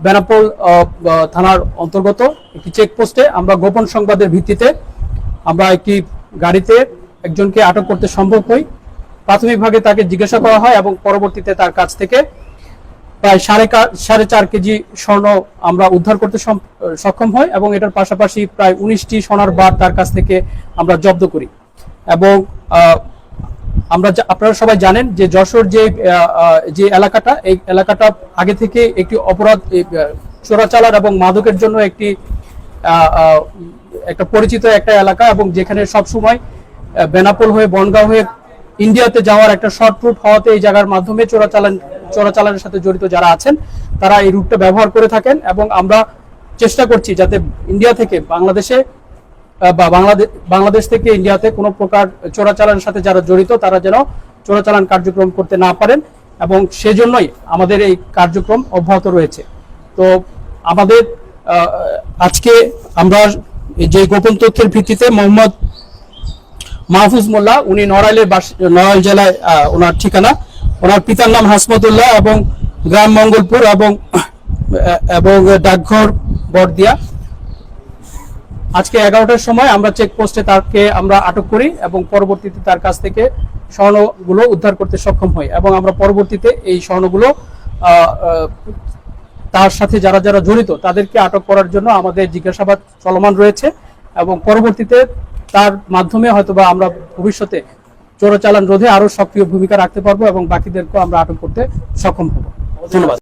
বেনাপোল থানার অন্তর্গত একটি চেকপোস্টে আমরা গোপন সংবাদের ভিত্তিতে আমরা একটি গাড়িতে একজনকে আটক করতে সম্ভব হই। প্রাথমিকভাবে তাকে জিজ্ঞাসা করা হয় এবং পরবর্তীতে তার কাছ থেকে প্রায় 4.5 কেজি স্বর্ণ আমরা উদ্ধার করতে সক্ষম হই এবং এটার পাশাপাশি প্রায় 19টি সোনার বার তার কাছ থেকে আমরা জব্দ করি। এবং আপনারা সবাই জানেন যে যশোর যে এলাকাটা, এই এলাকাটা আগে থেকে একটি অপরাধ চোরাচালান এবং মাদকের জন্য একটা পরিচিত একটা এলাকা, এবং যেখানে সবসময় বেনাপোল হয়ে বনগাঁও হয়ে ইন্ডিয়াতে যাওয়ার একটা শর্ট রুট হওয়াতে এই জায়গার মাধ্যমে চোরাচালানের সাথে জড়িত যারা আছেন তারা এই রুটটা ব্যবহার করে থাকেন। এবং আমরা চেষ্টা করছি যাতে ইন্ডিয়া থেকে বাংলাদেশে বা বাংলাদেশ থেকে ইন্ডিয়াতে কোনো প্রকার চোরাচালানের সাথে যারা জড়িত তারা যেন চোরাচালান কার্যক্রম করতে না পারেন, এবং সেজন্যই আমাদের এই কার্যক্রম অব্যাহত রয়েছে। তো আমাদের আজকে আমরা যে গোপন তথ্যের ভিত্তিতে মোহাম্মদ মাহফুজ মোল্লা, উনি নড়াইল জেলায় ওনার ঠিকানা, ওনার পিতার নাম হাসমতুল্লাহ এবং গ্রাম মঙ্গলপুর এবং ডাকঘর বড়দিয়া। আজকে 11টার সময় আমরা চেকপোস্টে তাকে আমরা আটক করি এবং পরবর্তীতে তার কাছ থেকে স্বর্ণগুলো উদ্ধার করতে সক্ষম হই। এবং আমরা পরবর্তীতে এই স্বর্ণগুলো তার সাথে যারা যারা জড়িত তাদেরকে আটক করার জন্য আমাদের জিজ্ঞাসাবাদ চলমান রয়েছে, এবং পরবর্তীতে তার মাধ্যমে হয়তোবা আমরা ভবিষ্যতে চোরাচালান রোধে আরো সক্রিয় ভূমিকা রাখতে পারবো এবং বাকিদেরকেও আমরা আটক করতে সক্ষম হব। ধন্যবাদ।